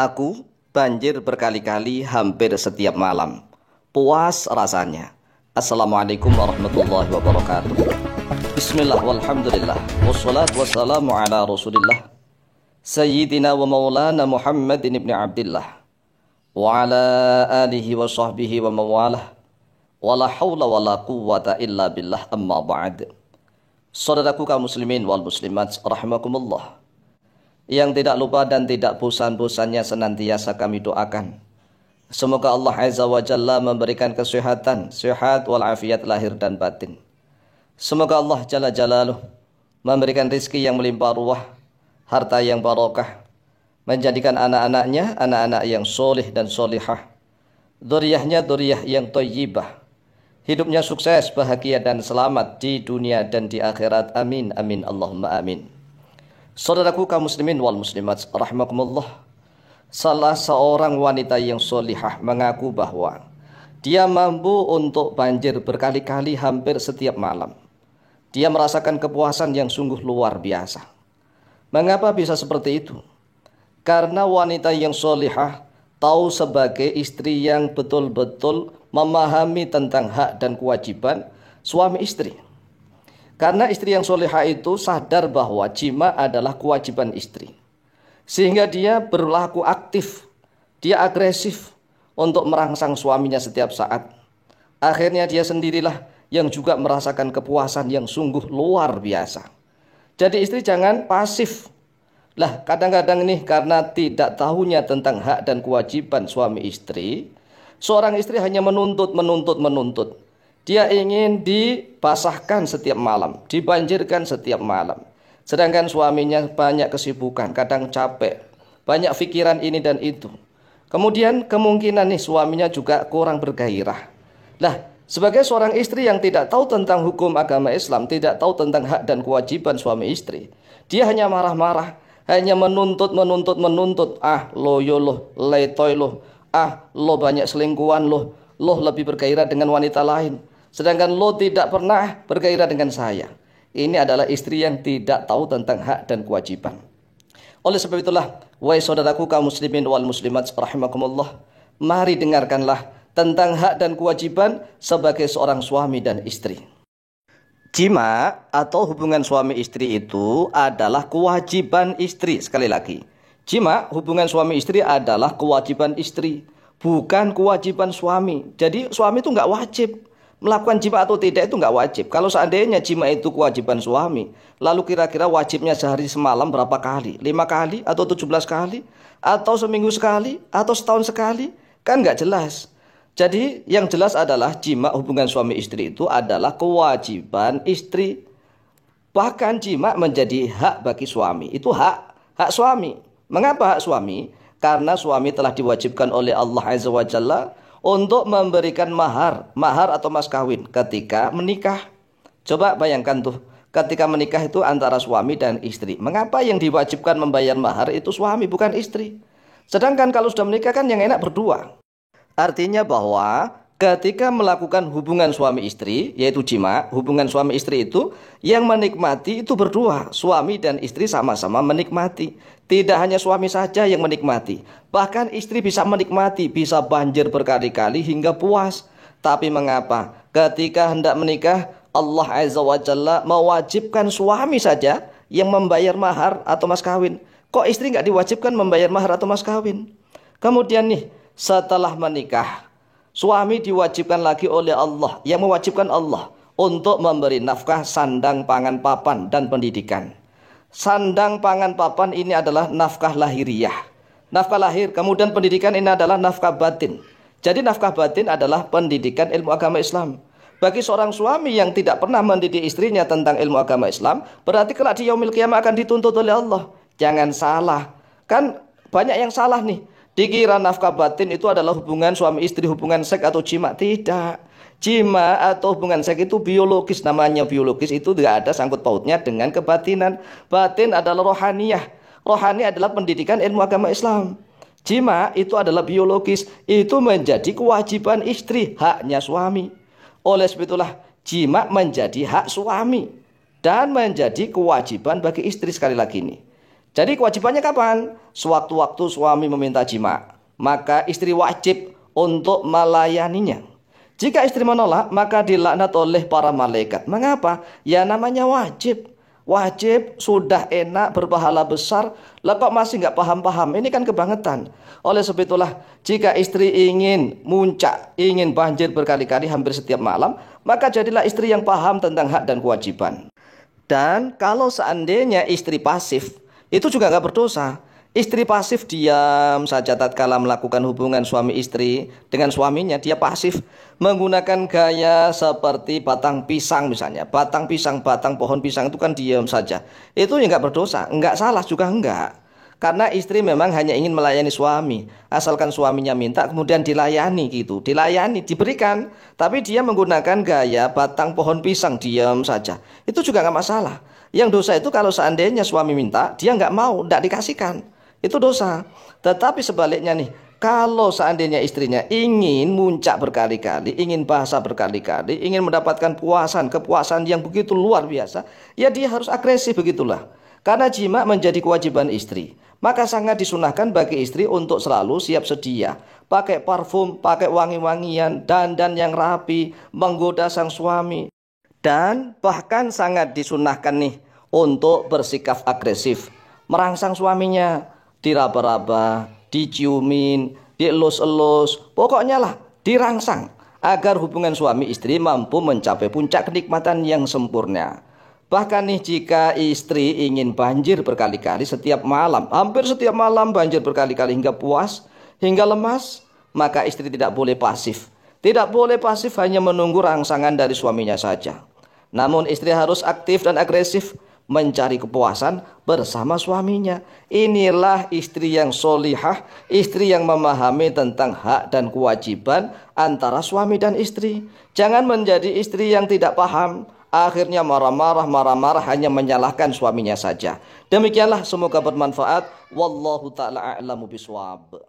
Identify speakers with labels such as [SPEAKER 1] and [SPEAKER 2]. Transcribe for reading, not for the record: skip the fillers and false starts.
[SPEAKER 1] Aku banjir berkali-kali hampir setiap malam. Puas rasanya. Assalamualaikum warahmatullahi wabarakatuh. Bismillah walhamdulillah. Wassalatu wassalamu ala rasulillah. Sayyidina wa maulana Muhammadin ibn Abdillah. Wa ala alihi wa sahbihi wa mawalah. Wa la hawla wa la quwwata illa billah amma ba'd. Saudaraku kaum muslimin wal muslimat rahimakumullah, yang tidak lupa dan tidak bosan-bosannya senantiasa kami doakan, semoga Allah Azza wa Jalla memberikan kesehatan, sehat walafiat lahir dan batin. Semoga Allah Jalla Jalaluh memberikan rezeki yang melimpah ruah, harta yang barokah, menjadikan anak-anaknya anak-anak yang soleh dan solihah, dzurriyyahnya dzurriyyah yang thayyibah, hidupnya sukses, bahagia dan selamat di dunia dan di akhirat. Amin amin Allahumma amin. Saudaraku kaum muslimin wal muslimat rahimakumullah, salah seorang wanita yang solihah mengaku bahwa dia mampu untuk banjir berkali-kali hampir setiap malam. Dia merasakan kepuasan yang sungguh luar biasa. Mengapa bisa seperti itu? Karena wanita yang solihah tahu sebagai istri yang betul-betul memahami tentang hak dan kewajiban suami istri. Karena istri yang solehah itu sadar bahwa jima adalah kewajiban istri, sehingga dia berlaku aktif, dia agresif untuk merangsang suaminya setiap saat. Akhirnya dia sendirilah yang juga merasakan kepuasan yang sungguh luar biasa. Jadi istri jangan pasif. Lah kadang-kadang nih karena tidak tahunya tentang hak dan kewajiban suami istri, seorang istri hanya menuntut. Dia ingin dibasahkan setiap malam, dibanjirkan setiap malam. Sedangkan suaminya banyak kesibukan, kadang capek, banyak pikiran ini dan itu. Kemudian kemungkinan nih suaminya juga kurang bergairah. Lah, sebagai seorang istri yang tidak tahu tentang hukum agama Islam, tidak tahu tentang hak dan kewajiban suami istri, dia hanya marah-marah, hanya menuntut. Ah, lo yo lo, letoy lo. Ah, lo banyak selingkuhan lo lebih bergairah dengan wanita lain, sedangkan lo tidak pernah bergairah dengan saya. Ini adalah istri yang tidak tahu tentang hak dan kewajiban. Oleh sebab itulah, wahai saudaraku kaum muslimin wal muslimat rahimakumullah, mari dengarkanlah tentang hak dan kewajiban sebagai seorang suami dan istri. Jima atau hubungan suami istri itu adalah kewajiban istri. Sekali lagi, jima hubungan suami istri adalah kewajiban istri, bukan kewajiban suami. Jadi suami itu nggak wajib melakukan jima atau tidak, itu nggak wajib. Kalau seandainya jima itu kewajiban suami, lalu kira-kira wajibnya sehari semalam berapa kali? 5 kali atau 17 kali? Atau seminggu sekali? Atau setahun sekali? Kan nggak jelas. Jadi yang jelas adalah jima hubungan suami istri itu adalah kewajiban istri. Bahkan jima menjadi hak bagi suami. Itu hak suami. Mengapa hak suami? Karena suami telah diwajibkan oleh Allah Azza wa Jalla untuk memberikan mahar atau mas kawin ketika menikah. Coba bayangkan tuh, ketika menikah itu antara suami dan istri. Mengapa yang diwajibkan membayar mahar itu suami bukan istri? Sedangkan kalau sudah menikah kan yang enak berdua. Artinya bahwa ketika melakukan hubungan suami istri, yaitu jima, hubungan suami istri itu yang menikmati itu berdua. Suami dan istri sama-sama menikmati. Tidak hanya suami saja yang menikmati, bahkan istri bisa menikmati, bisa banjir berkali-kali hingga puas. Tapi mengapa ketika hendak menikah Allah Azza wa Jalla mewajibkan suami saja yang membayar mahar atau mas kawin? Kok istri nggak diwajibkan membayar mahar atau mas kawin? Kemudian nih, setelah menikah, suami diwajibkan lagi oleh Allah, yang mewajibkan Allah untuk memberi nafkah, sandang, pangan, papan, dan pendidikan. Sandang, pangan, papan ini adalah nafkah lahiriah, nafkah lahir. Kemudian pendidikan ini adalah nafkah batin. Jadi nafkah batin adalah pendidikan ilmu agama Islam. Bagi seorang suami yang tidak pernah mendidik istrinya tentang ilmu agama Islam, berarti kelak di yaumil qiyamah akan dituntut oleh Allah. Jangan salah, kan banyak yang salah nih. Dikira nafkah batin itu adalah hubungan suami istri, hubungan seks atau jima. Tidak. Jima atau hubungan seks itu biologis, namanya biologis, itu tidak ada sangkut pautnya dengan kebatinan. Batin adalah rohaniyah. Rohani adalah pendidikan ilmu agama Islam. Jima itu adalah biologis, itu menjadi kewajiban istri, haknya suami. Oleh sebab itulah jima menjadi hak suami dan menjadi kewajiban bagi istri. Sekali lagi nih, Jadi kewajibannya kapan? Sewaktu-waktu suami meminta jima, maka istri wajib untuk melayaninya. Jika istri menolak, maka dilaknat oleh para malaikat. Mengapa? Ya namanya wajib. Wajib, sudah enak, berpahala besar, lah kok masih nggak paham-paham? Ini kan kebangetan. Oleh sebab itulah, jika istri ingin muncak, ingin banjir berkali-kali hampir setiap malam, maka jadilah istri yang paham tentang hak dan kewajiban. Dan kalau seandainya istri pasif, itu juga nggak berdosa. Istri pasif diam saja tatkala melakukan hubungan suami istri dengan suaminya, dia pasif menggunakan gaya seperti batang pisang misalnya. Batang pisang, batang pohon pisang itu kan diam saja. Itu ya nggak berdosa, nggak salah juga enggak. Karena istri memang hanya ingin melayani suami. Asalkan suaminya minta kemudian dilayani gitu. Dilayani, diberikan. Tapi dia menggunakan gaya batang pohon pisang, diam saja. Itu juga nggak masalah. Yang dosa itu kalau seandainya suami minta, dia nggak mau, nggak dikasihkan. Itu dosa. Tetapi sebaliknya nih, kalau seandainya istrinya ingin muncak berkali-kali, ingin bahasa berkali-kali, ingin mendapatkan kepuasan yang begitu luar biasa, ya dia harus agresif begitulah. Karena jima menjadi kewajiban istri, maka sangat disunahkan bagi istri untuk selalu siap sedia. Pakai parfum, pakai wangi-wangian, dandan yang rapi, menggoda sang suami. Dan bahkan sangat disunahkan nih untuk bersikap agresif, merangsang suaminya, diraba-raba, diciumin, dielus-elus, pokoknya lah dirangsang agar hubungan suami istri mampu mencapai puncak kenikmatan yang sempurna. Bahkan nih jika istri ingin banjir berkali-kali setiap malam, hampir setiap malam banjir berkali-kali hingga puas, hingga lemas, maka istri tidak boleh pasif. Tidak boleh pasif hanya menunggu rangsangan dari suaminya saja. Namun istri harus aktif dan agresif mencari kepuasan bersama suaminya. Inilah istri yang solihah, istri yang memahami tentang hak dan kewajiban antara suami dan istri. Jangan menjadi istri yang tidak paham, akhirnya marah-marah hanya menyalahkan suaminya saja. Demikianlah, semoga bermanfaat. Wallahu ta'ala a'lamu bishawab.